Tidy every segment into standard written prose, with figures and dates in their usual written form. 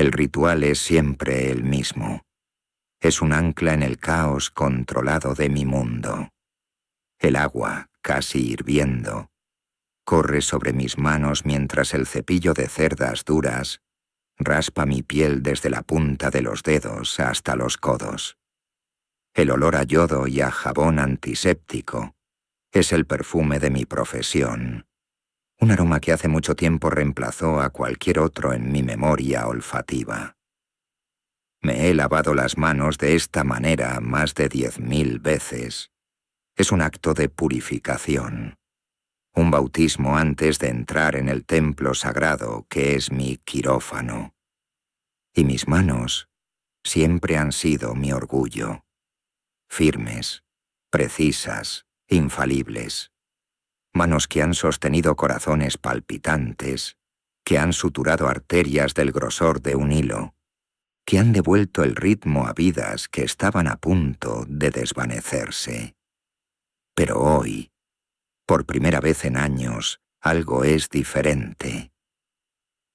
El ritual es siempre el mismo. Es un ancla en el caos controlado de mi mundo. El agua, casi hirviendo, corre sobre mis manos mientras el cepillo de cerdas duras raspa mi piel desde la punta de los dedos hasta los codos. El olor a yodo y a jabón antiséptico es el perfume de mi profesión, un aroma que hace mucho tiempo reemplazó a cualquier otro en mi memoria olfativa. Me he lavado las manos de esta manera más de 10.000 veces. Es un acto de purificación, un bautismo antes de entrar en el templo sagrado que es mi quirófano. Y mis manos siempre han sido mi orgullo, firmes, precisas, infalibles. Manos que han sostenido corazones palpitantes, que han suturado arterias del grosor de un hilo, que han devuelto el ritmo a vidas que estaban a punto de desvanecerse. Pero hoy, por primera vez en años, algo es diferente.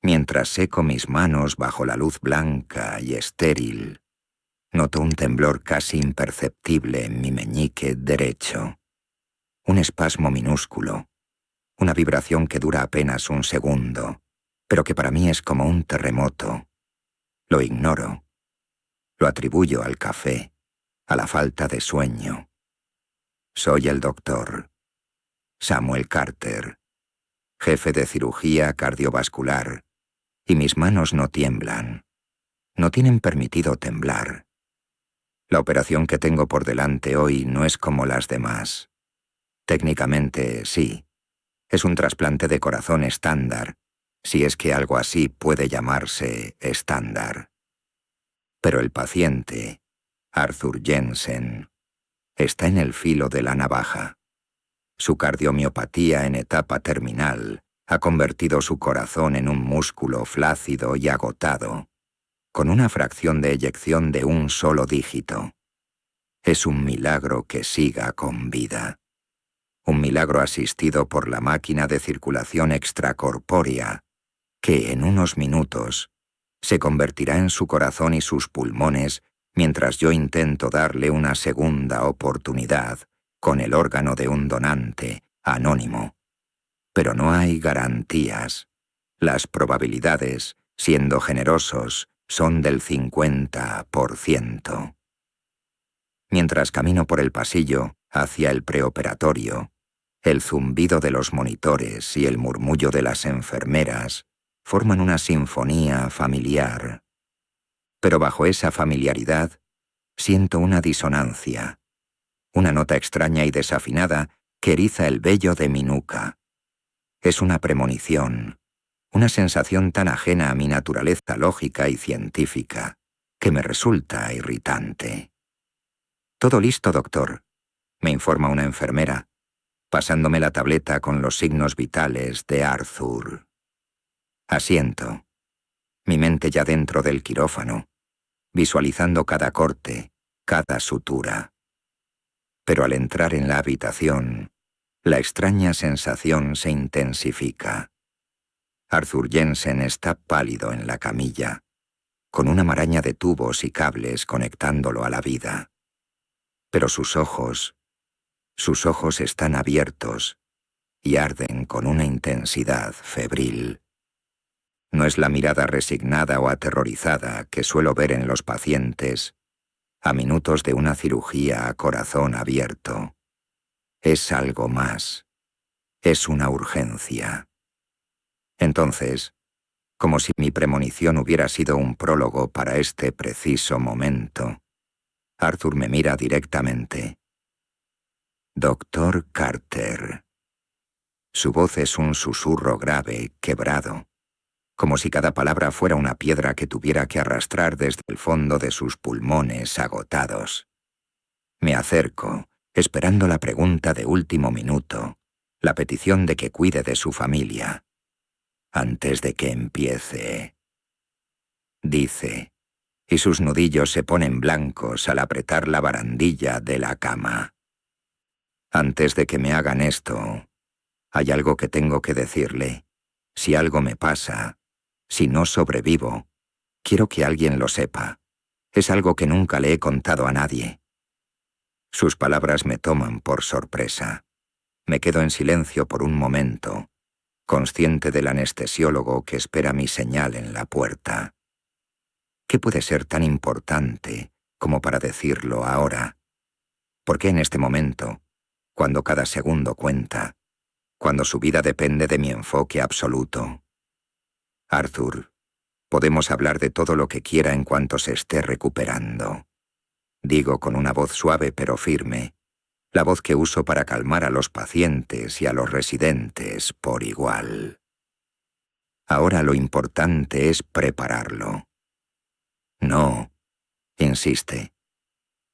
Mientras seco mis manos bajo la luz blanca y estéril, noto un temblor casi imperceptible en mi meñique derecho. Un espasmo minúsculo, una vibración que dura apenas un segundo, pero que para mí es como un terremoto. Lo ignoro. Lo atribuyo al café, a la falta de sueño. Soy el doctor Samuel Carter, jefe de cirugía cardiovascular, y mis manos no tiemblan. No tienen permitido temblar. La operación que tengo por delante hoy no es como las demás. Técnicamente, sí. Es un trasplante de corazón estándar, si es que algo así puede llamarse estándar. Pero el paciente, Arthur Jensen, está en el filo de la navaja. Su cardiomiopatía en etapa terminal ha convertido su corazón en un músculo flácido y agotado, con una fracción de eyección de un solo dígito. Es un milagro que siga con vida. Un milagro asistido por la máquina de circulación extracorpórea, que en unos minutos se convertirá en su corazón y sus pulmones mientras yo intento darle una segunda oportunidad con el órgano de un donante anónimo. Pero no hay garantías. Las probabilidades, siendo generosos, son del 50%. Mientras camino por el pasillo hacia el preoperatorio, el zumbido de los monitores y el murmullo de las enfermeras forman una sinfonía familiar. Pero bajo esa familiaridad siento una disonancia, una nota extraña y desafinada que eriza el vello de mi nuca. Es una premonición, una sensación tan ajena a mi naturaleza lógica y científica, que me resulta irritante. «Todo listo, doctor», me informa una enfermera, pasándome la tableta con los signos vitales de Arthur. Asiento, mi mente ya dentro del quirófano, visualizando cada corte, cada sutura. Pero al entrar en la habitación, la extraña sensación se intensifica. Arthur Jensen está pálido en la camilla, con una maraña de tubos y cables conectándolo a la vida. Pero sus ojos están abiertos y arden con una intensidad febril. No es la mirada resignada o aterrorizada que suelo ver en los pacientes a minutos de una cirugía a corazón abierto. Es algo más. Es una urgencia. Entonces, como si mi premonición hubiera sido un prólogo para este preciso momento, Arthur me mira directamente. «Doctor Carter». Su voz es un susurro grave, quebrado, como si cada palabra fuera una piedra que tuviera que arrastrar desde el fondo de sus pulmones agotados. Me acerco, esperando la pregunta de último minuto, la petición de que cuide de su familia. Antes de que empiece, dice, y sus nudillos se ponen blancos al apretar la barandilla de la cama. Antes de que me hagan esto, hay algo que tengo que decirle. Si algo me pasa, si no sobrevivo, Quiero que alguien lo sepa. Es algo que nunca le he contado a nadie. Sus palabras me toman por sorpresa. Me quedo en silencio por un momento, consciente del anestesiólogo que espera mi señal en la puerta. ¿Qué puede ser tan importante como para decirlo ahora? ¿Por qué en este momento, cuando cada segundo cuenta, cuando su vida depende de mi enfoque absoluto? Arthur, podemos hablar de todo lo que quiera en cuanto se esté recuperando. Digo con una voz suave pero firme, la voz que uso para calmar a los pacientes y a los residentes por igual. Ahora lo importante es prepararlo. No, insiste.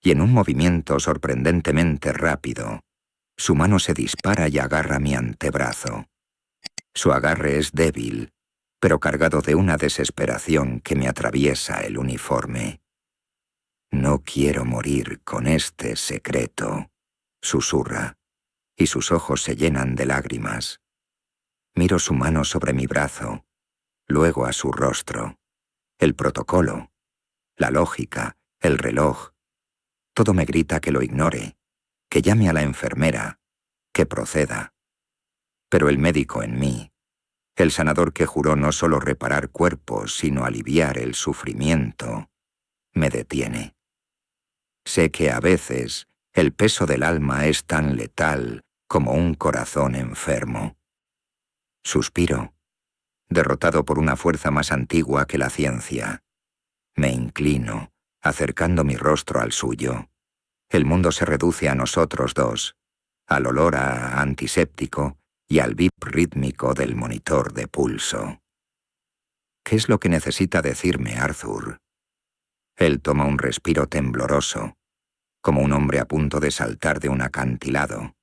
Y en un movimiento sorprendentemente rápido, su mano se dispara y agarra mi antebrazo. Su agarre es débil, pero cargado de una desesperación que me atraviesa el uniforme. No quiero morir con este secreto, susurra, y sus ojos se llenan de lágrimas. Miro su mano sobre mi brazo, luego a su rostro. El protocolo, la lógica, el reloj. Todo me grita que lo ignore, que llame a la enfermera, que proceda. Pero el médico en mí, el sanador que juró no solo reparar cuerpos, sino aliviar el sufrimiento, me detiene. Sé que a veces el peso del alma es tan letal como un corazón enfermo. Suspiro, derrotado por una fuerza más antigua que la ciencia. Me inclino, acercando mi rostro al suyo. El mundo se reduce a nosotros dos, al olor a antiséptico y al bip rítmico del monitor de pulso. ¿Qué es lo que necesita decirme Arthur? Él toma un respiro tembloroso, como un hombre a punto de saltar de un acantilado,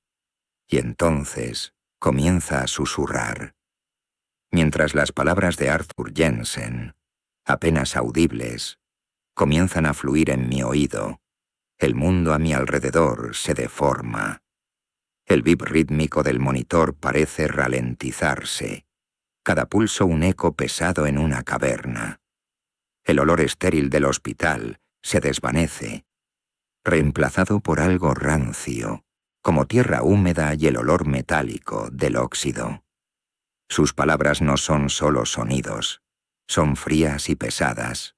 y entonces comienza a susurrar. Mientras las palabras de Arthur Jensen, apenas audibles, comienzan a fluir en mi oído, el mundo a mi alrededor se deforma. El bip rítmico del monitor parece ralentizarse, cada pulso un eco pesado en una caverna. El olor estéril del hospital se desvanece, reemplazado por algo rancio, como tierra húmeda y el olor metálico del óxido. Sus palabras no son solo sonidos, son frías y pesadas.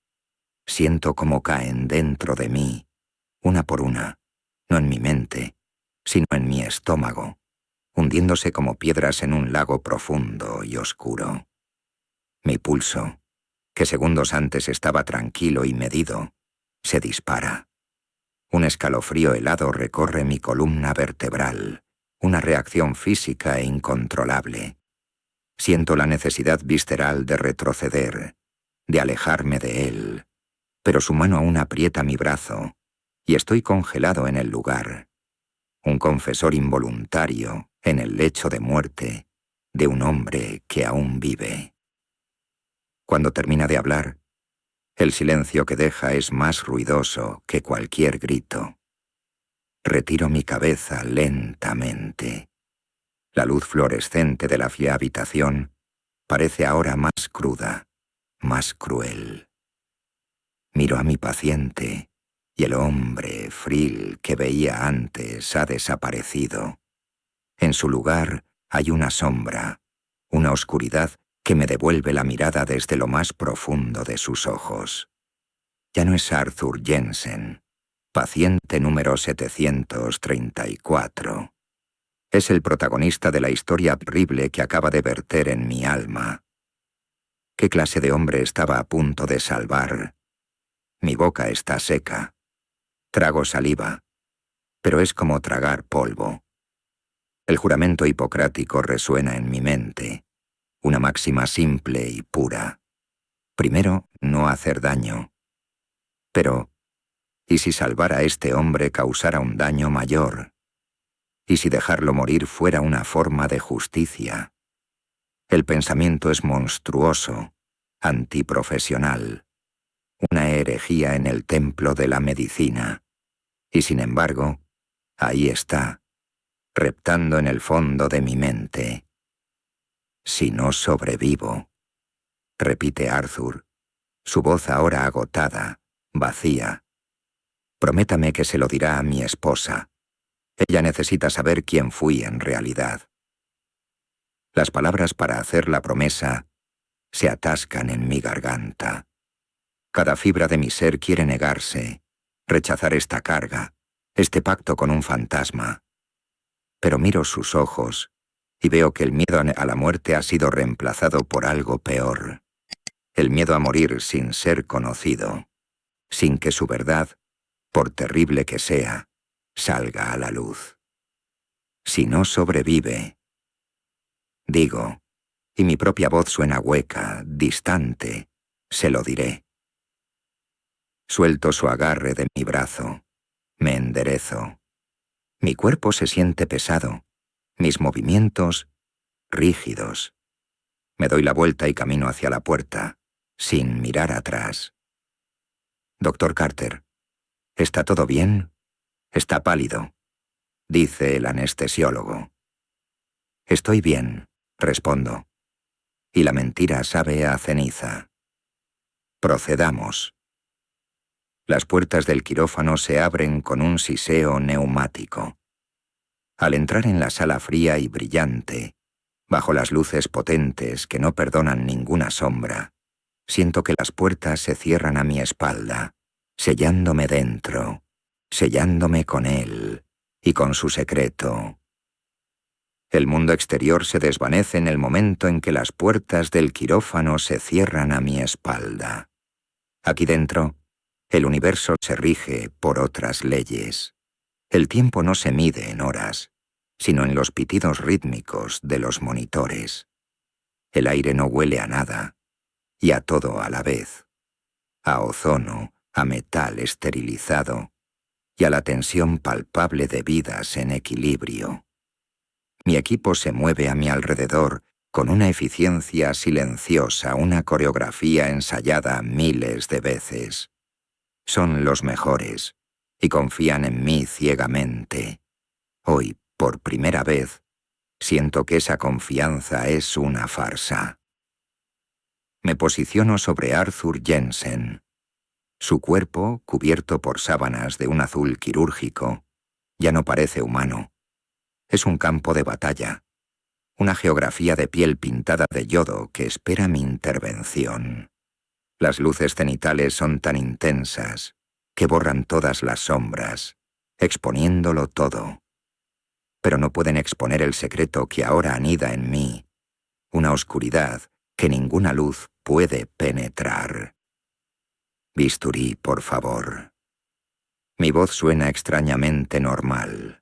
Siento cómo caen dentro de mí, una por una, no en mi mente, sino en mi estómago, hundiéndose como piedras en un lago profundo y oscuro. Mi pulso, que segundos antes estaba tranquilo y medido, se dispara. Un escalofrío helado recorre mi columna vertebral, una reacción física e incontrolable. Siento la necesidad visceral de retroceder, de alejarme de él, pero su mano aún aprieta mi brazo, y estoy congelado en el lugar. Un confesor involuntario en el lecho de muerte de un hombre que aún vive. Cuando termina de hablar, el silencio que deja es más ruidoso que cualquier grito. Retiro mi cabeza lentamente. La luz fluorescente de la fría habitación parece ahora más cruda, más cruel. Miro a mi paciente y el hombre Frill que veía antes ha desaparecido. En su lugar hay una sombra, una oscuridad que me devuelve la mirada desde lo más profundo de sus ojos. Ya no es Arthur Jensen, paciente número 734. Es el protagonista de la historia horrible que acaba de verter en mi alma. ¿Qué clase de hombre estaba a punto de salvar? Mi boca está seca. Trago saliva, pero es como tragar polvo. El juramento hipocrático resuena en mi mente, una máxima simple y pura. Primero, no hacer daño. Pero, ¿y si salvar a este hombre causara un daño mayor? ¿Y si dejarlo morir fuera una forma de justicia? El pensamiento es monstruoso, antiprofesional, una herejía en el templo de la medicina. Y sin embargo, ahí está, reptando en el fondo de mi mente. Si no sobrevivo, repite Arthur, Su voz ahora agotada, vacía. Prométame que se lo dirá a mi esposa. Ella necesita saber quién fui en realidad. Las palabras para hacer la promesa se atascan en mi garganta. Cada fibra de mi ser quiere negarse, rechazar esta carga, este pacto con un fantasma. Pero miro sus ojos y veo que el miedo a la muerte ha sido reemplazado por algo peor. El miedo a morir sin ser conocido, sin que su verdad, por terrible que sea, salga a la luz. Si no sobrevive, digo, y mi propia voz suena hueca, distante, se lo diré. Suelto su agarre de mi brazo, me enderezo. Mi cuerpo se siente pesado, mis movimientos rígidos. Me doy la vuelta y camino hacia la puerta, sin mirar atrás. Doctor Carter, ¿está todo bien? Está pálido, dice el anestesiólogo. Estoy bien, respondo. Y la mentira sabe a ceniza. Procedamos. Las puertas del quirófano se abren con un siseo neumático. Al entrar en la sala fría y brillante, bajo las luces potentes que no perdonan ninguna sombra, siento que las puertas se cierran a mi espalda, sellándome dentro, sellándome con él y con su secreto. El mundo exterior se desvanece en el momento en que las puertas del quirófano se cierran a mi espalda. Aquí dentro, el universo se rige por otras leyes. El tiempo no se mide en horas, sino en los pitidos rítmicos de los monitores. El aire no huele a nada, y a todo a la vez. A ozono, a metal esterilizado, y a la tensión palpable de vidas en equilibrio. Mi equipo se mueve a mi alrededor con una eficiencia silenciosa, una coreografía ensayada miles de veces. Son los mejores, y confían en mí ciegamente. Hoy, por primera vez, siento que esa confianza es una farsa. Me posiciono sobre Arthur Jensen. Su cuerpo, cubierto por sábanas de un azul quirúrgico, ya no parece humano. Es un campo de batalla, una geografía de piel pintada de yodo que espera mi intervención. Las luces cenitales son tan intensas que borran todas las sombras, exponiéndolo todo. Pero no pueden exponer el secreto que ahora anida en mí, una oscuridad que ninguna luz puede penetrar. Bisturí, por favor. Mi voz suena extrañamente normal,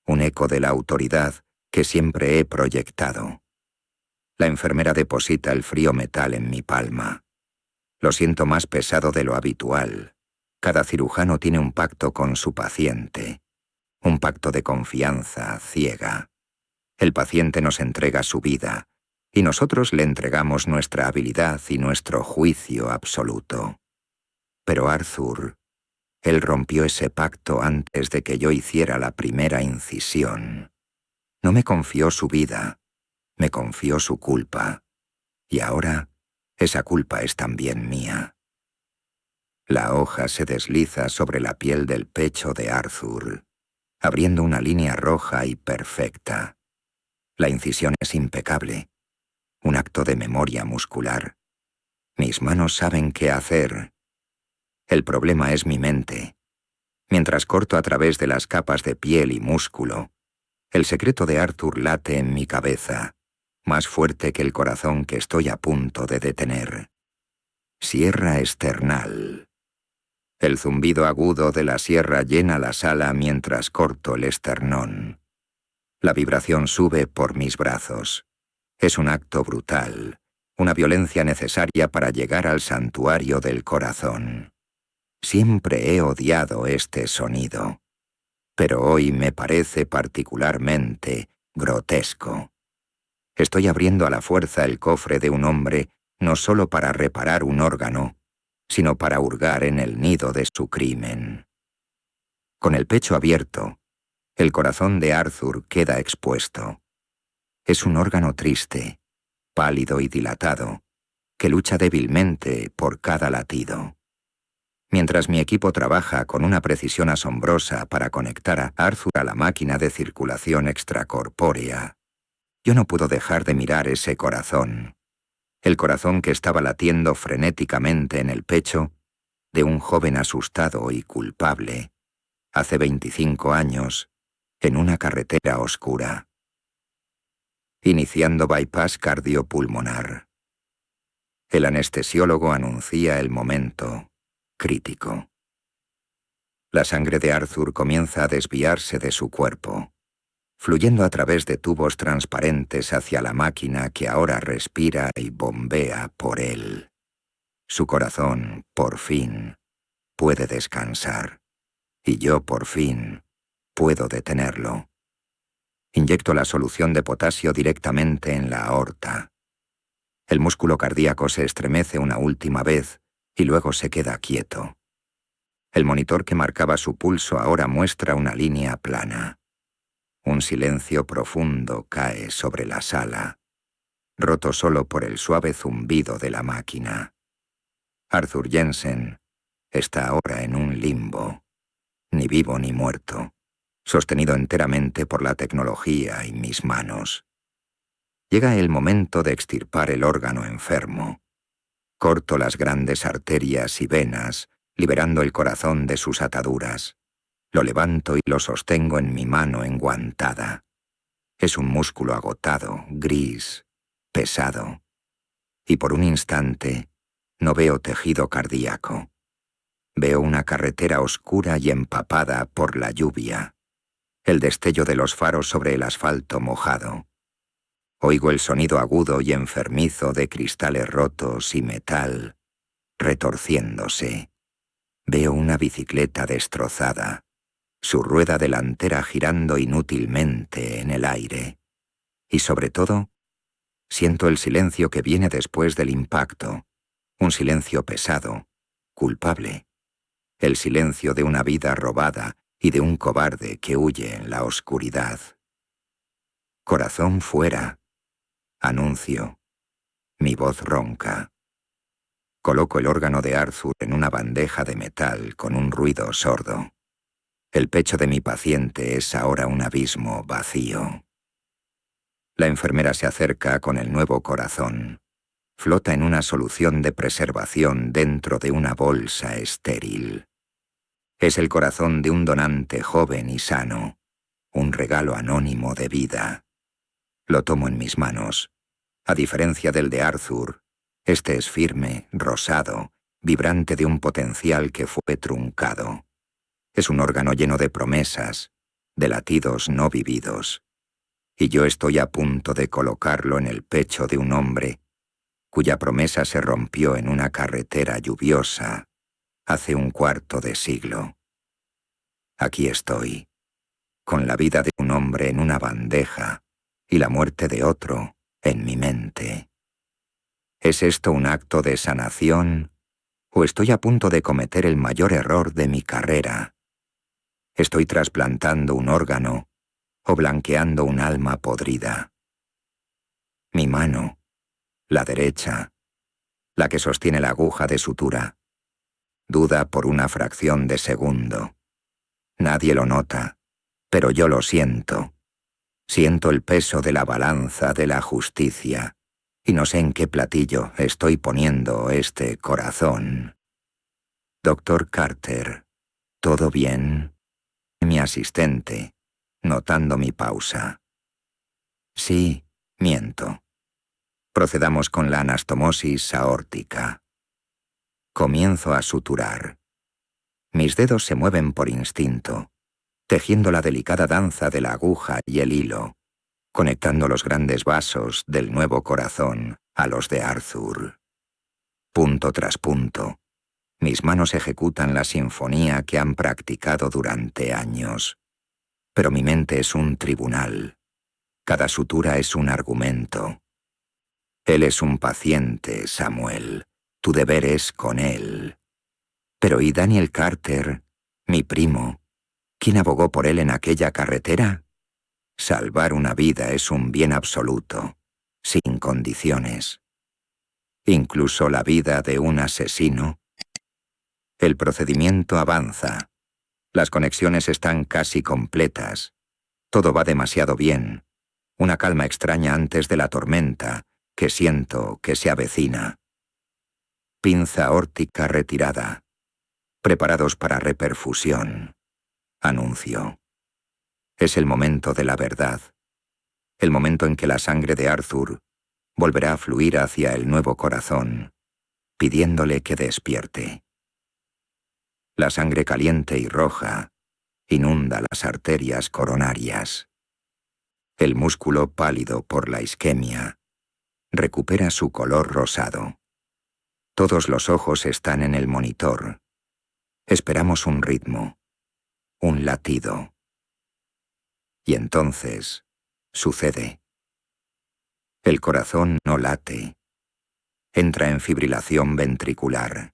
un eco de la autoridad que siempre he proyectado. La enfermera deposita el frío metal en mi palma. Lo siento más pesado de lo habitual. Cada cirujano tiene un pacto con su paciente, un pacto de confianza ciega. El paciente nos entrega su vida, y nosotros le entregamos nuestra habilidad y nuestro juicio absoluto. Pero Arthur, él rompió ese pacto antes de que yo hiciera la primera incisión. No me confió su vida, me confió su culpa, y ahora esa culpa es también mía. La hoja se desliza sobre la piel del pecho de Arthur, abriendo una línea roja y perfecta. La incisión es impecable, un acto de memoria muscular. Mis manos saben qué hacer. El problema es mi mente. Mientras corto a través de las capas de piel y músculo, el secreto de Arthur late en mi cabeza, más fuerte que el corazón que estoy a punto de detener. Sierra esternal. El zumbido agudo de la sierra llena la sala mientras corto el esternón. La vibración sube por mis brazos. Es un acto brutal, una violencia necesaria para llegar al santuario del corazón. Siempre he odiado este sonido, pero hoy me parece particularmente grotesco. Estoy abriendo a la fuerza el cofre de un hombre no solo para reparar un órgano, sino para hurgar en el nido de su crimen. Con el pecho abierto, el corazón de Arthur queda expuesto. Es un órgano triste, pálido y dilatado, que lucha débilmente por cada latido. Mientras mi equipo trabaja con una precisión asombrosa para conectar a Arthur a la máquina de circulación extracorpórea, yo no puedo dejar de mirar ese corazón. El corazón que estaba latiendo frenéticamente en el pecho de un joven asustado y culpable, hace 25 años, en una carretera oscura, iniciando bypass cardiopulmonar. El anestesiólogo anuncia el momento crítico. La sangre de Arthur comienza a desviarse de su cuerpo, fluyendo a través de tubos transparentes hacia la máquina que ahora respira y bombea por él. Su corazón, por fin, puede descansar, y yo, por fin, puedo detenerlo. Inyecto la solución de potasio directamente en la aorta. El músculo cardíaco se estremece una última vez y luego se queda quieto. El monitor que marcaba su pulso ahora muestra una línea plana. Un silencio profundo cae sobre la sala, roto solo por el suave zumbido de la máquina. Arthur Jensen está ahora en un limbo, ni vivo ni muerto, sostenido enteramente por la tecnología y mis manos. Llega el momento de extirpar el órgano enfermo. Corto las grandes arterias y venas, liberando el corazón de sus ataduras. Lo levanto y lo sostengo en mi mano enguantada. Es un músculo agotado, gris, pesado. Y por un instante no veo tejido cardíaco. Veo una carretera oscura y empapada por la lluvia. El destello de los faros sobre el asfalto mojado. Oigo el sonido agudo y enfermizo de cristales rotos y metal retorciéndose. Veo una bicicleta destrozada, su rueda delantera girando inútilmente en el aire. Y sobre todo, siento el silencio que viene después del impacto, un silencio pesado, culpable. El silencio de una vida robada y de un cobarde que huye en la oscuridad. Corazón fuera. Anuncio. Mi voz ronca. Coloco el órgano de Arthur en una bandeja de metal con un ruido sordo. El pecho de mi paciente es ahora un abismo vacío. La enfermera se acerca con el nuevo corazón. Flota en una solución de preservación dentro de una bolsa estéril. Es el corazón de un donante joven y sano, un regalo anónimo de vida. Lo tomo en mis manos. A diferencia del de Arthur, este es firme, rosado, vibrante de un potencial que fue truncado. Es un órgano lleno de promesas, de latidos no vividos. Y yo estoy a punto de colocarlo en el pecho de un hombre cuya promesa se rompió en una carretera lluviosa hace un cuarto de siglo. Aquí estoy, con la vida de un hombre en una bandeja y la muerte de otro en mi mente. ¿Es esto un acto de sanación o estoy a punto de cometer el mayor error de mi carrera? ¿Estoy trasplantando un órgano o blanqueando un alma podrida? Mi mano, la derecha, la que sostiene la aguja de sutura, duda por una fracción de segundo. Nadie lo nota, pero yo lo siento. Siento el peso de la balanza de la justicia, y no sé en qué platillo estoy poniendo este corazón. Doctor Carter, ¿todo bien? Mi asistente, notando mi pausa. Sí, miento. Procedamos con la anastomosis aórtica. Comienzo a suturar. Mis dedos se mueven por instinto, tejiendo la delicada danza de la aguja y el hilo, conectando los grandes vasos del nuevo corazón a los de Arthur. Punto tras punto, mis manos ejecutan la sinfonía que han practicado durante años. Pero mi mente es un tribunal. Cada sutura es un argumento. Él es un paciente, Samuel. Tu deber es con él. Pero ¿y Daniel Carter, mi primo? ¿Quién abogó por él en aquella carretera? Salvar una vida es un bien absoluto, sin condiciones. incluso la vida de un asesino. El procedimiento avanza. Las conexiones están casi completas. Todo va demasiado bien. Una calma extraña antes de la tormenta, que siento que se avecina. Pinza aórtica retirada. Preparados para reperfusión. Anuncio. Es el momento de la verdad. El momento en que la sangre de Arthur volverá a fluir hacia el nuevo corazón, pidiéndole que despierte. La sangre caliente y roja inunda las arterias coronarias. El músculo pálido por la isquemia recupera su color rosado. Todos los ojos están en el monitor. Esperamos un ritmo, un latido. Y entonces sucede. El corazón no late. Entra en fibrilación ventricular.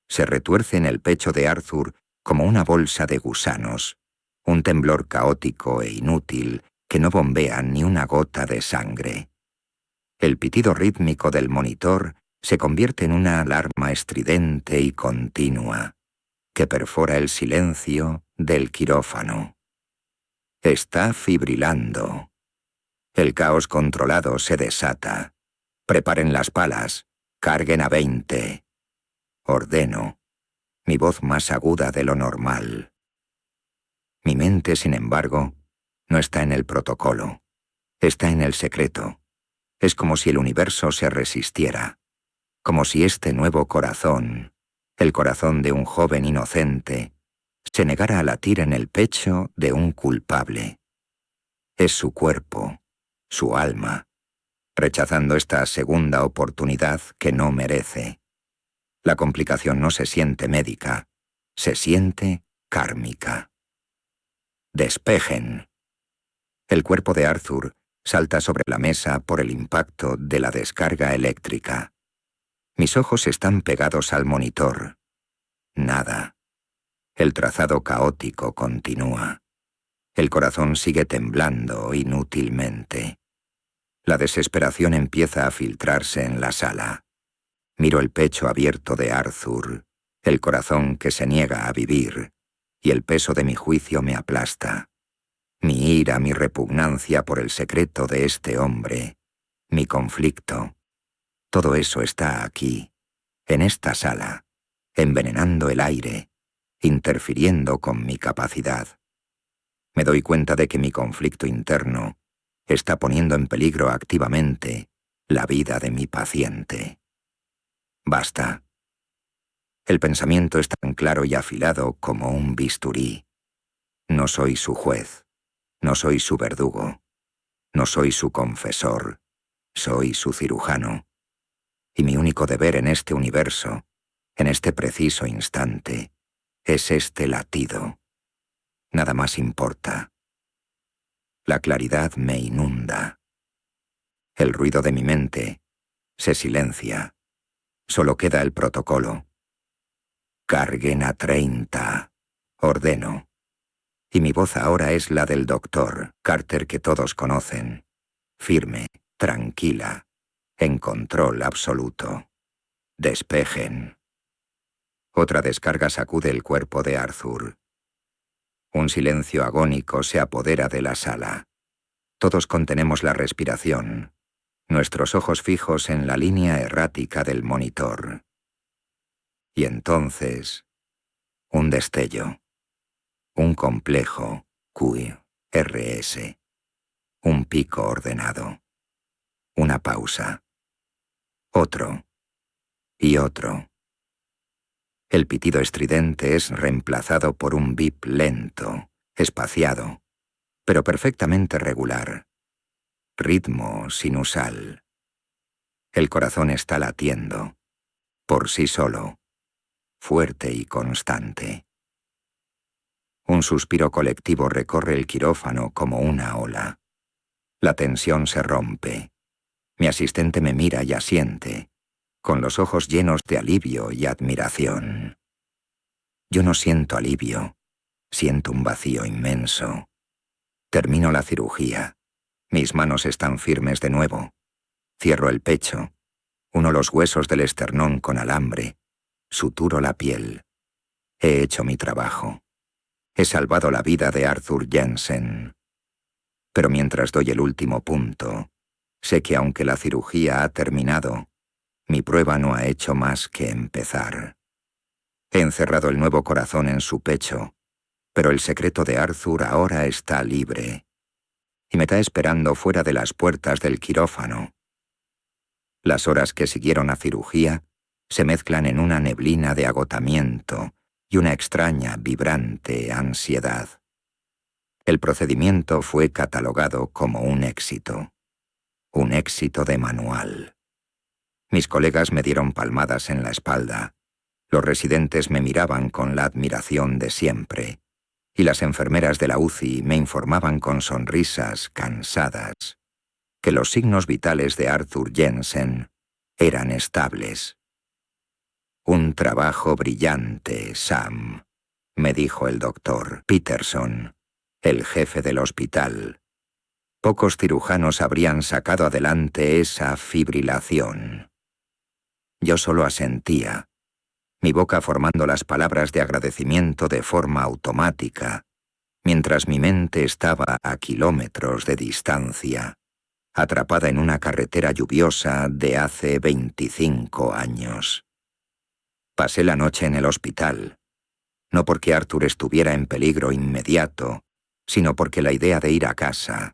Se retuerce en el pecho de Arthur como una bolsa de gusanos, un temblor caótico e inútil que no bombea ni una gota de sangre. El pitido rítmico del monitor se convierte en una alarma estridente y continua, que perfora el silencio del quirófano. Está fibrilando. El caos controlado se desata. Preparen las palas, carguen a 20. Ordeno, mi voz más aguda de lo normal. Mi mente, sin embargo, no está en el protocolo. Está en el secreto. Es como si el universo se resistiera. Como si este nuevo corazón, el corazón de un joven inocente, se negara a latir en el pecho de un culpable. Es su cuerpo, su alma, rechazando esta segunda oportunidad que no merece. La complicación no se siente médica, se siente kármica. Despejen. El cuerpo de Arthur salta sobre la mesa por el impacto de la descarga eléctrica. Mis ojos están pegados al monitor. Nada. El trazado caótico continúa. El corazón sigue temblando inútilmente. La desesperación empieza a filtrarse en la sala. Miro el pecho abierto de Arthur, el corazón que se niega a vivir, y el peso de mi juicio me aplasta. Mi ira, mi repugnancia por el secreto de este hombre, mi conflicto. Todo eso está aquí, en esta sala, envenenando el aire, interfiriendo con mi capacidad. Me doy cuenta de que mi conflicto interno está poniendo en peligro activamente la vida de mi paciente. Basta. El pensamiento es tan claro y afilado como un bisturí. No soy su juez, no soy su verdugo, no soy su confesor, soy su cirujano. Y mi único deber en este universo, en este preciso instante, es este latido. Nada más importa. La claridad me inunda. El ruido de mi mente se silencia. Solo queda el protocolo. Carguen a 30. Ordeno. Y mi voz ahora es la del doctor Carter que todos conocen. Firme, tranquila, en control absoluto. Despejen. Otra descarga sacude el cuerpo de Arthur. Un silencio agónico se apodera de la sala. Todos contenemos la respiración, nuestros ojos fijos en la línea errática del monitor. Y entonces, un destello, un complejo QRS, un pico ordenado, una pausa, otro y otro. El pitido estridente es reemplazado por un bip lento, espaciado, pero perfectamente regular. Ritmo sinusal. El corazón está latiendo, por sí solo, fuerte y constante. Un suspiro colectivo recorre el quirófano como una ola. La tensión se rompe. Mi asistente me mira y asiente, con los ojos llenos de alivio y admiración. Yo no siento alivio, siento un vacío inmenso. Termino la cirugía. Mis manos están firmes de nuevo. Cierro el pecho. Uno los huesos del esternón con alambre. Suturo la piel. He hecho mi trabajo. He salvado la vida de Arthur Jensen. Pero mientras doy el último punto, sé que aunque la cirugía ha terminado, mi prueba no ha hecho más que empezar. He encerrado el nuevo corazón en su pecho, pero el secreto de Arthur ahora está libre y me está esperando fuera de las puertas del quirófano. Las horas que siguieron a cirugía se mezclan en una neblina de agotamiento y una extraña, vibrante ansiedad. El procedimiento fue catalogado como un éxito de manual. Mis colegas me dieron palmadas en la espalda, los residentes me miraban con la admiración de siempre, y las enfermeras de la UCI me informaban con sonrisas cansadas que los signos vitales de Arthur Jensen eran estables. Un trabajo brillante, Sam, me dijo el doctor Peterson, el jefe del hospital. Pocos cirujanos habrían sacado adelante esa fibrilación. Yo solo asentía, mi boca formando las palabras de agradecimiento de forma automática, mientras mi mente estaba a kilómetros de distancia, atrapada en una carretera lluviosa de hace 25 años. Pasé la noche en el hospital, no porque Arthur estuviera en peligro inmediato, sino porque la idea de ir a casa,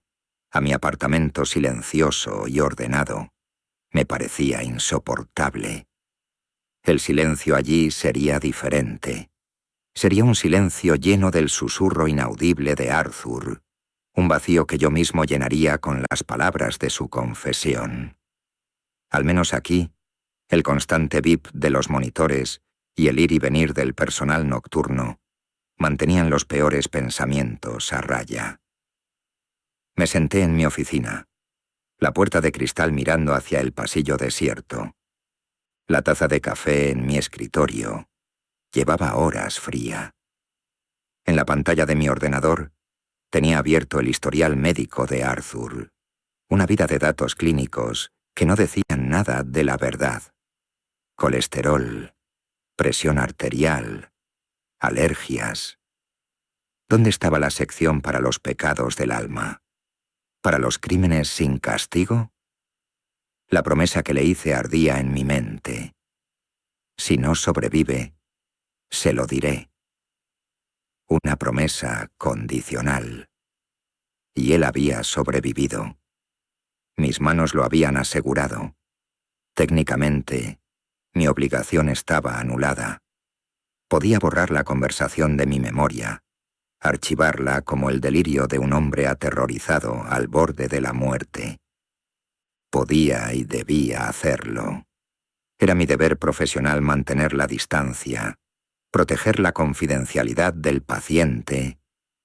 a mi apartamento silencioso y ordenado, me parecía insoportable. El silencio allí sería diferente. Sería un silencio lleno del susurro inaudible de Arthur, un vacío que yo mismo llenaría con las palabras de su confesión. Al menos aquí, el constante bip de los monitores y el ir y venir del personal nocturno mantenían los peores pensamientos a raya. Me senté en mi oficina, la puerta de cristal mirando hacia el pasillo desierto. La taza de café en mi escritorio llevaba horas fría. En la pantalla de mi ordenador tenía abierto el historial médico de Arthur, una vida de datos clínicos que no decían nada de la verdad. Colesterol, presión arterial, alergias. ¿Dónde estaba la sección para los pecados del alma? ¿Para los crímenes sin castigo? La promesa que le hice ardía en mi mente. Si no sobrevive, se lo diré. Una promesa condicional. Y él había sobrevivido. Mis manos lo habían asegurado. Técnicamente, mi obligación estaba anulada. Podía borrar la conversación de mi memoria, archivarla como el delirio de un hombre aterrorizado al borde de la muerte. Podía y debía hacerlo. Era mi deber profesional mantener la distancia, proteger la confidencialidad del paciente,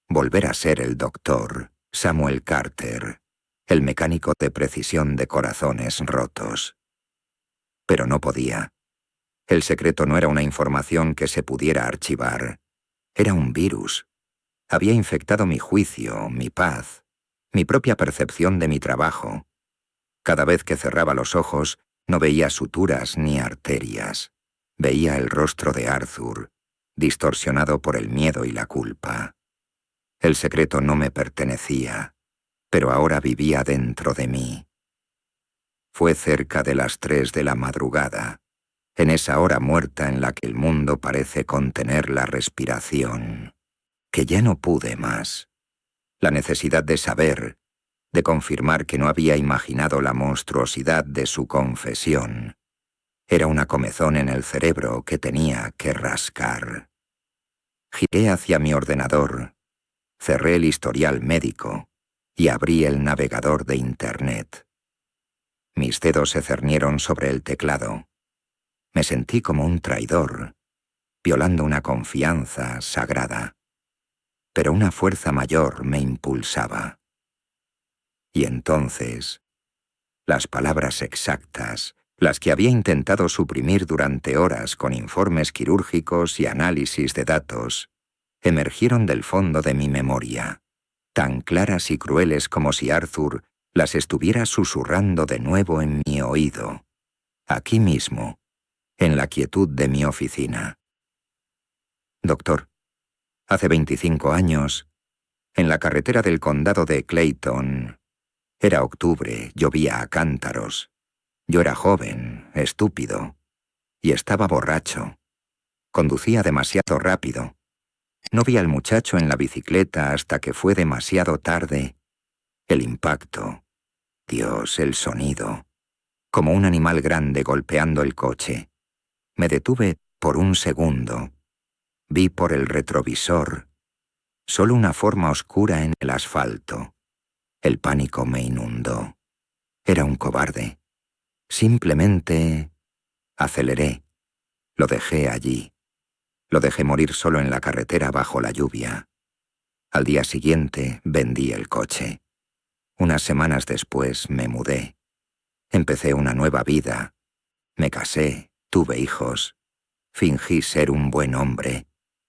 volver a ser el doctor Samuel Carter, el mecánico de precisión de corazones rotos. Pero no podía. El secreto no era una información que se pudiera archivar. Era un virus. Había infectado mi juicio, mi paz, mi propia percepción de mi trabajo. Cada vez que cerraba los ojos, no veía suturas ni arterias. Veía el rostro de Arthur, distorsionado por el miedo y la culpa. El secreto no me pertenecía, pero ahora vivía dentro de mí. Fue cerca de las 3 de la madrugada, en esa hora muerta en la que el mundo parece contener la respiración, que ya no pude más. La necesidad de saber, de confirmar que no había imaginado la monstruosidad de su confesión, era una comezón en el cerebro que tenía que rascar. Giré hacia mi ordenador, cerré el historial médico y abrí el navegador de Internet. Mis dedos se cernieron sobre el teclado. Me sentí como un traidor, violando una confianza sagrada. Pero una fuerza mayor me impulsaba. Y entonces, las palabras exactas, las que había intentado suprimir durante horas con informes quirúrgicos y análisis de datos, emergieron del fondo de mi memoria, tan claras y crueles como si Arthur las estuviera susurrando de nuevo en mi oído. aquí mismo, en la quietud de mi oficina. Doctor, hace 25 años, en la carretera del condado de Clayton, era octubre, llovía a cántaros. Yo era joven, estúpido, y estaba borracho. Conducía demasiado rápido. No vi al muchacho en la bicicleta hasta que fue demasiado tarde. El impacto, Dios, el sonido, como un animal grande golpeando el coche. Me detuve por un segundo. Vi por el retrovisor solo una forma oscura en el asfalto. El pánico me inundó. Era un cobarde. Simplemente aceleré. Lo dejé allí. Lo dejé morir solo en la carretera bajo la lluvia. Al día siguiente vendí el coche. Unas semanas después me mudé. Empecé una nueva vida. Me casé, tuve hijos. Fingí ser un buen hombre.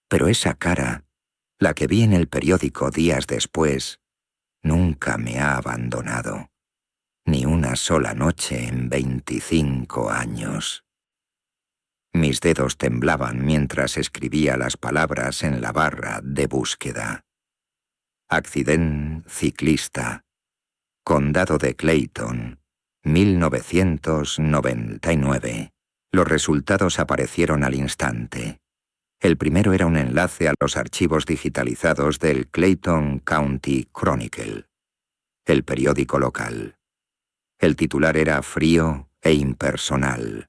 Pero esa cara, la que vi en el periódico días después, nunca me ha abandonado. Ni una sola noche en 25 años. Mis dedos temblaban mientras escribía las palabras en la barra de búsqueda. Accident ciclista. Condado de Clayton, 1999. Los resultados aparecieron al instante. El primero era un enlace a los archivos digitalizados del Clayton County Chronicle, el periódico local. El titular era frío e impersonal.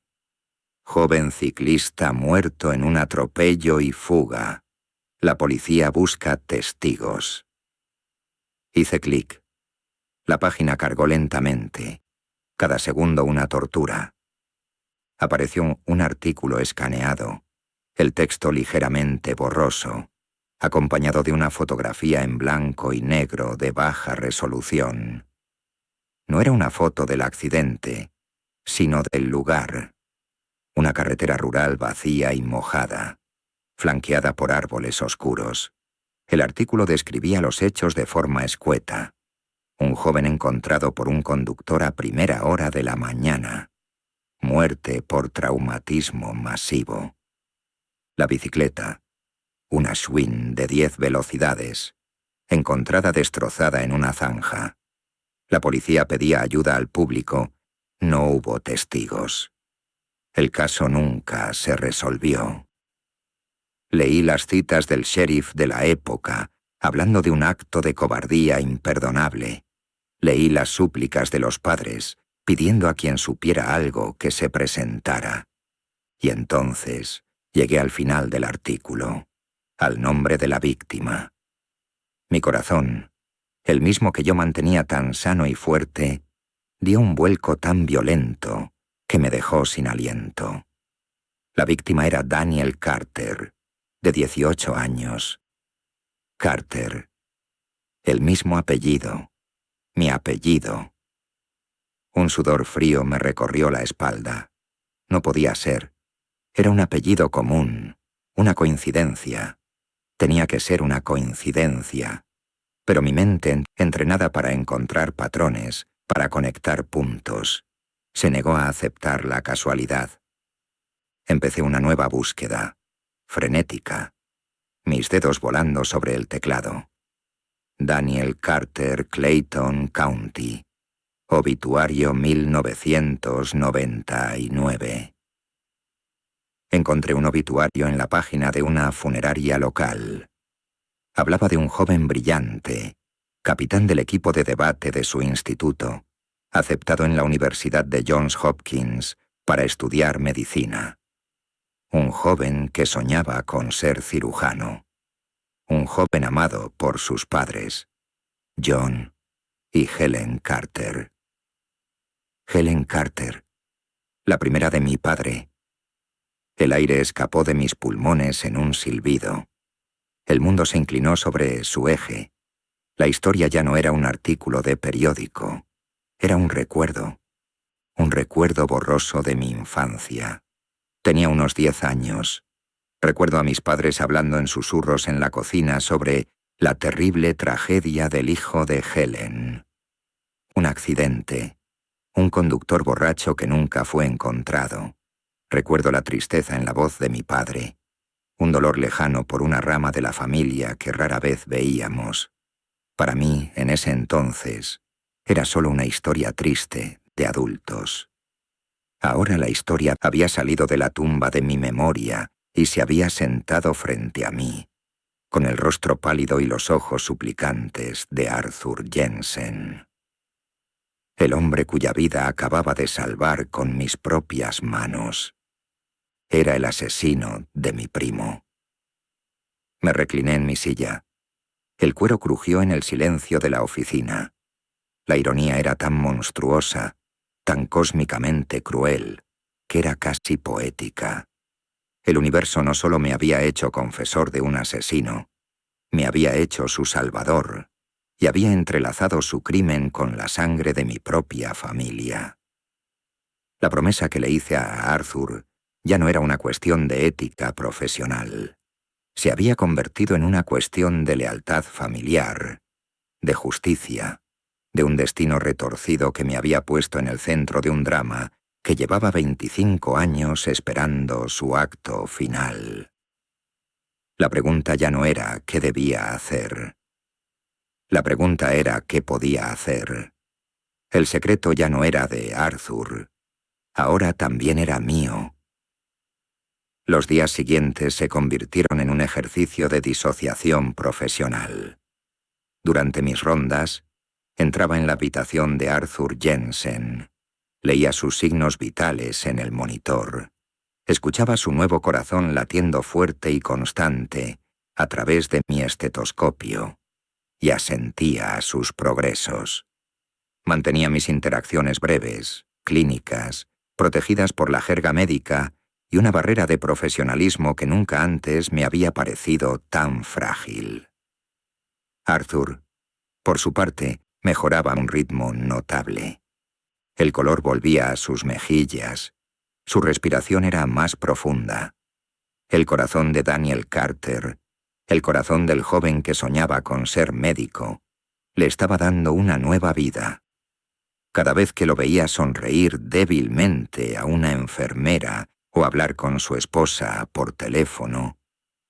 Joven ciclista muerto en un atropello y fuga. La policía busca testigos. Hice clic. La página cargó lentamente. Cada segundo una tortura. Apareció un artículo escaneado, el texto ligeramente borroso, acompañado de una fotografía en blanco y negro de baja resolución. No era una foto del accidente, sino del lugar. Una carretera rural vacía y mojada, flanqueada por árboles oscuros. El artículo describía los hechos de forma escueta. Un joven encontrado por un conductor a primera hora de la mañana. Muerte por traumatismo masivo. La bicicleta, una Schwinn de 10 velocidades, encontrada destrozada en una zanja. La policía pedía ayuda al público. No hubo testigos. El caso nunca se resolvió. Leí las citas del sheriff de la época, hablando de un acto de cobardía imperdonable. Leí las súplicas de los padres, pidiendo a quien supiera algo que se presentara. Y entonces llegué al final del artículo, al nombre de la víctima. Mi corazón, el mismo que yo mantenía tan sano y fuerte, dio un vuelco tan violento que me dejó sin aliento. La víctima era Daniel Carter, de 18 años. Carter. El mismo apellido. Mi apellido. Un sudor frío me recorrió la espalda. No podía ser. Era un apellido común, una coincidencia. Tenía que ser una coincidencia. Pero mi mente, entrenada para encontrar patrones, para conectar puntos, se negó a aceptar la casualidad. Empecé una nueva búsqueda, frenética, mis dedos volando sobre el teclado. Daniel Carter, Clayton County. Obituario 1999. Encontré un obituario en la página de una funeraria local. Hablaba de un joven brillante, capitán del equipo de debate de su instituto, aceptado en la Universidad de Johns Hopkins para estudiar medicina. Un joven que soñaba con ser cirujano. Un joven amado por sus padres, John y Helen Carter. Helen Carter, la primera de mi padre. El aire escapó de mis pulmones en un silbido. El mundo se inclinó sobre su eje. La historia ya no era un artículo de periódico. Era un recuerdo borroso de mi infancia. Tenía unos 10 años. Recuerdo a mis padres hablando en susurros en la cocina sobre la terrible tragedia del hijo de Helen. Un accidente. un conductor borracho que nunca fue encontrado. Recuerdo la tristeza en la voz de mi padre, un dolor lejano por una rama de la familia que rara vez veíamos. Para mí, en ese entonces, era solo una historia triste de adultos. Ahora la historia había salido de la tumba de mi memoria y se había sentado frente a mí, con el rostro pálido y los ojos suplicantes de Arthur Jensen. El hombre cuya vida acababa de salvar con mis propias manos. Era el asesino de mi primo. Me recliné en mi silla. El cuero crujió en el silencio de la oficina. La ironía era tan monstruosa, tan cósmicamente cruel, que era casi poética. El universo no solo me había hecho confesor de un asesino, me había hecho su salvador, y había entrelazado su crimen con la sangre de mi propia familia. La promesa que le hice a Arthur ya no era una cuestión de ética profesional. Se había convertido en una cuestión de lealtad familiar, de justicia, de un destino retorcido que me había puesto en el centro de un drama que llevaba 25 años esperando su acto final. La pregunta ya no era qué debía hacer. La pregunta era qué podía hacer. El secreto ya no era de Arthur. Ahora también era mío. Los días siguientes se convirtieron en un ejercicio de disociación profesional. Durante mis rondas, entraba en la habitación de Arthur Jensen. Leía sus signos vitales en el monitor. Escuchaba su nuevo corazón latiendo fuerte y constante a través de mi estetoscopio y asentía a sus progresos. Mantenía mis interacciones breves, clínicas, protegidas por la jerga médica y una barrera de profesionalismo que nunca antes me había parecido tan frágil. Arthur, por su parte, mejoraba a un ritmo notable. El color volvía a sus mejillas. Su respiración era más profunda. El corazón de Daniel Carter, el corazón del joven que soñaba con ser médico, le estaba dando una nueva vida. Cada vez que lo veía sonreír débilmente a una enfermera o hablar con su esposa por teléfono,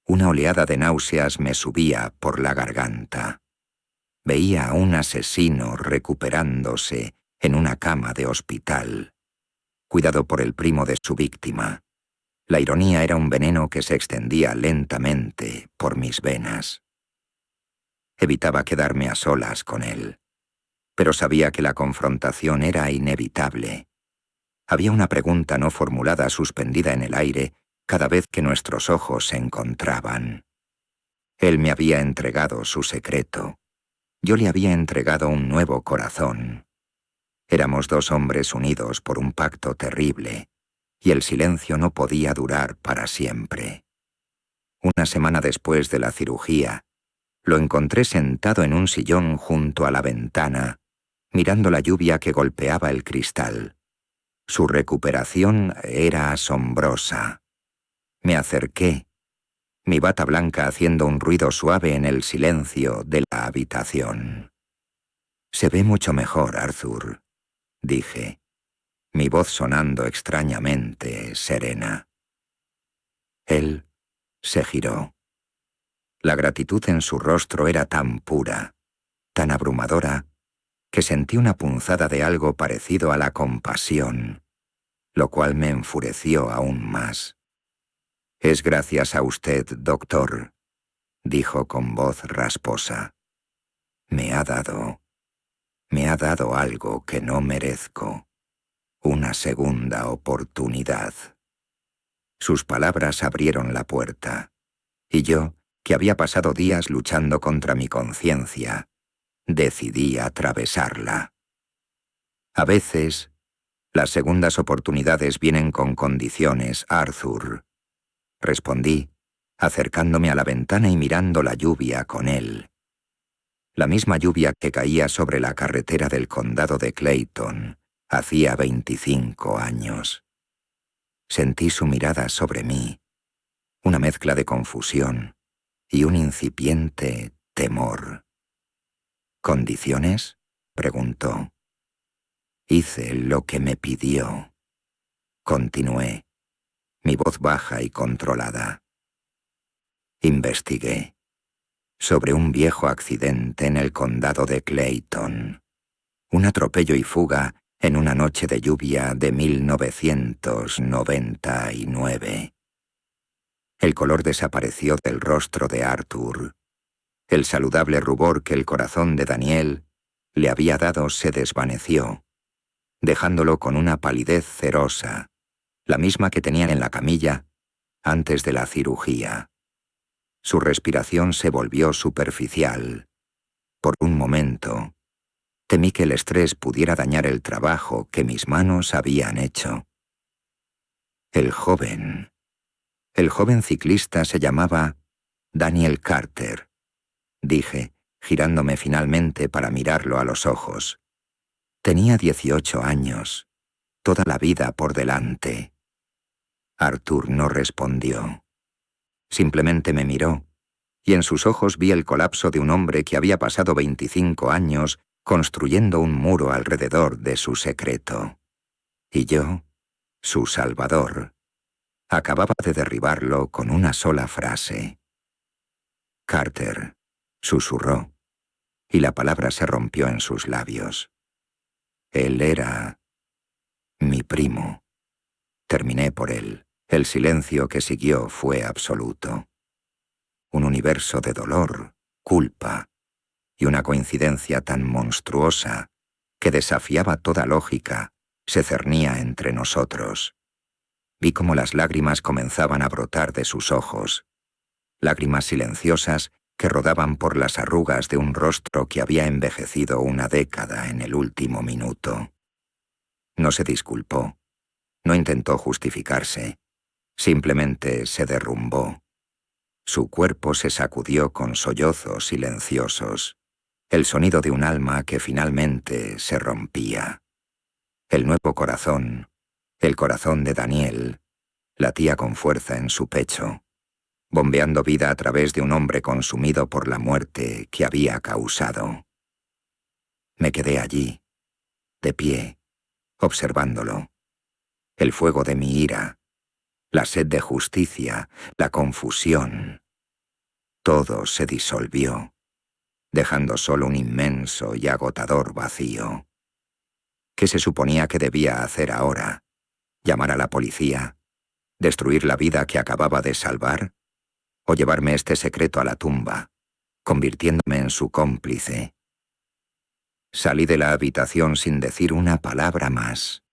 una oleada de náuseas me subía por la garganta. Veía a un asesino recuperándose en una cama de hospital, cuidado por el primo de su víctima. La ironía era un veneno que se extendía lentamente por mis venas. Evitaba quedarme a solas con él, pero sabía que la confrontación era inevitable. Había una pregunta no formulada suspendida en el aire cada vez que nuestros ojos se encontraban. Él me había entregado su secreto. Yo le había entregado un nuevo corazón. Éramos dos hombres unidos por un pacto terrible, y el silencio no podía durar para siempre. Una semana después de la cirugía, lo encontré sentado en un sillón junto a la ventana, mirando la lluvia que golpeaba el cristal. Su recuperación era asombrosa. Me acerqué, mi bata blanca haciendo un ruido suave en el silencio de la habitación. «Se ve mucho mejor, Arthur», dije, mi voz sonando extrañamente serena. Él se giró. La gratitud en su rostro era tan pura, tan abrumadora, que sentí una punzada de algo parecido a la compasión, lo cual me enfureció aún más. «Es gracias a usted, doctor», dijo con voz rasposa. Me ha dado algo que no merezco, una segunda oportunidad». Sus palabras abrieron la puerta, y yo, que había pasado días luchando contra mi conciencia, decidí atravesarla. A veces, las segundas oportunidades vienen con condiciones, Arthur, respondí, acercándome a la ventana y mirando la lluvia con él. La misma lluvia que caía sobre la carretera del condado de Clayton hacía 25 años. Sentí su mirada sobre mí, una mezcla de confusión y un incipiente temor. «¿Condiciones?», preguntó. Hice lo que me pidió. Continué, mi voz baja y controlada. Investigué sobre un viejo accidente en el condado de Clayton. Un atropello y fuga en una noche de lluvia de 1999. El color desapareció del rostro de Arthur. El saludable rubor que el corazón de Daniel le había dado se desvaneció, dejándolo con una palidez cerosa, la misma que tenía en la camilla antes de la cirugía. Su respiración se volvió superficial. Por un momento, temí que el estrés pudiera dañar el trabajo que mis manos habían hecho. El joven ciclista se llamaba Daniel Carter, dije, girándome finalmente para mirarlo a los ojos. Tenía 18 años, toda la vida por delante. Arthur no respondió. Simplemente me miró, y en sus ojos vi el colapso de un hombre que había pasado 25 años construyendo un muro alrededor de su secreto. Y yo, su salvador, acababa de derribarlo con una sola frase. Carter, susurró, y la palabra se rompió en sus labios. Él era mi primo. Terminé por él. El silencio que siguió fue absoluto. Un universo de dolor, culpa y una coincidencia tan monstruosa que desafiaba toda lógica se cernía entre nosotros. Vi cómo las lágrimas comenzaban a brotar de sus ojos, lágrimas silenciosas que rodaban por las arrugas de un rostro que había envejecido una década en el último minuto. No se disculpó, no intentó justificarse, simplemente se derrumbó. Su cuerpo se sacudió con sollozos silenciosos, el sonido de un alma que finalmente se rompía. El nuevo corazón, el corazón de Daniel, latía con fuerza en su pecho, bombeando vida a través de un hombre consumido por la muerte que había causado. Me quedé allí, de pie, observándolo. El fuego de mi ira, la sed de justicia, la confusión. Todo se disolvió, dejando solo un inmenso y agotador vacío. ¿Qué se suponía que debía hacer ahora? ¿Llamar a la policía? ¿Destruir la vida que acababa de salvar? ¿O llevarme este secreto a la tumba, convirtiéndome en su cómplice? Salí de la habitación sin decir una palabra más.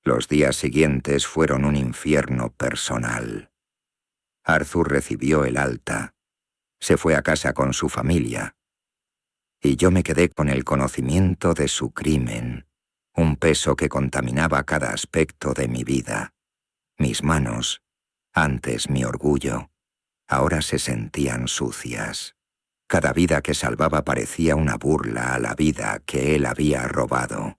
Los días siguientes fueron un infierno personal. Arthur recibió el alta. Se fue a casa con su familia. Y yo me quedé con el conocimiento de su crimen, un peso que contaminaba cada aspecto de mi vida. Mis manos, antes mi orgullo, ahora se sentían sucias. Cada vida que salvaba parecía una burla a la vida que él había robado.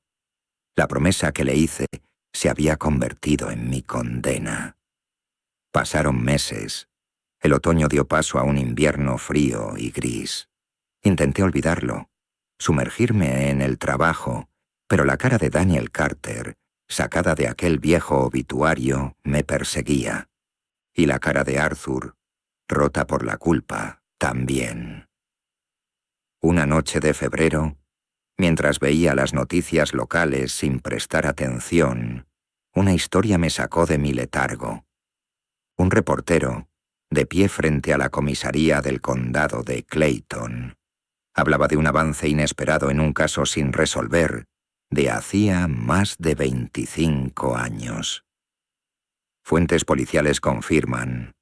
La promesa que le hice se había convertido en mi condena. Pasaron meses. El otoño dio paso a un invierno frío y gris. Intenté olvidarlo, sumergirme en el trabajo, pero la cara de Daniel Carter, sacada de aquel viejo obituario, me perseguía. Y la cara de Arthur, rota por la culpa, también. Una noche de febrero, mientras veía las noticias locales sin prestar atención, una historia me sacó de mi letargo. Un reportero, de pie frente a la comisaría del condado de Clayton, hablaba de un avance inesperado en un caso sin resolver de hacía más de 25 años. Fuentes policiales confirman,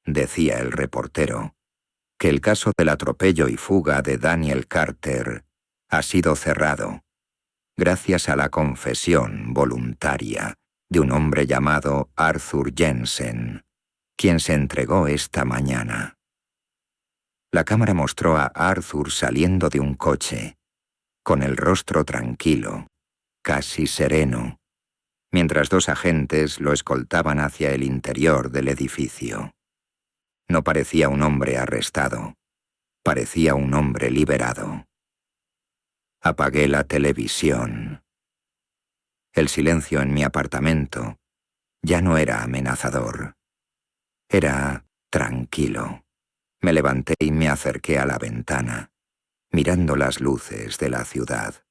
decía el reportero, que el caso del atropello y fuga de Daniel Carter ha sido cerrado, gracias a la confesión voluntaria de un hombre llamado Arthur Jensen, quien se entregó esta mañana. La cámara mostró a Arthur saliendo de un coche, con el rostro tranquilo, casi sereno, mientras dos agentes lo escoltaban hacia el interior del edificio. No parecía un hombre arrestado, parecía un hombre liberado. Apagué la televisión. El silencio en mi apartamento ya no era amenazador. Era tranquilo. Me levanté y me acerqué a la ventana, mirando las luces de la ciudad.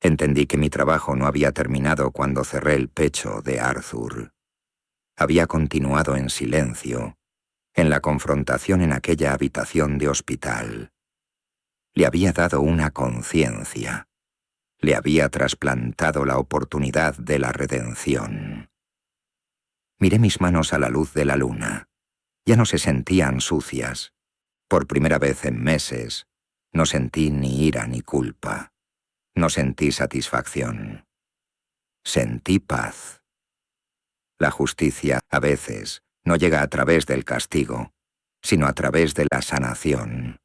Entendí que mi trabajo no había terminado cuando cerré el pecho de Arthur. Había continuado en silencio, en la confrontación en aquella habitación de hospital. Le había dado una conciencia. Le había trasplantado la oportunidad de la redención. Miré mis manos a la luz de la luna. Ya no se sentían sucias. Por primera vez en meses, no sentí ni ira ni culpa. No sentí satisfacción. Sentí paz. La justicia, a veces, no llega a través del castigo, sino a través de la sanación.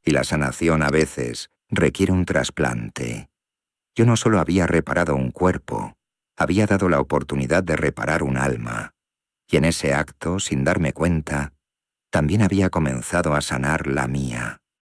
Y la sanación, a veces, requiere un trasplante. Yo no solo había reparado un cuerpo, había dado la oportunidad de reparar un alma. Y en ese acto, sin darme cuenta, también había comenzado a sanar la mía.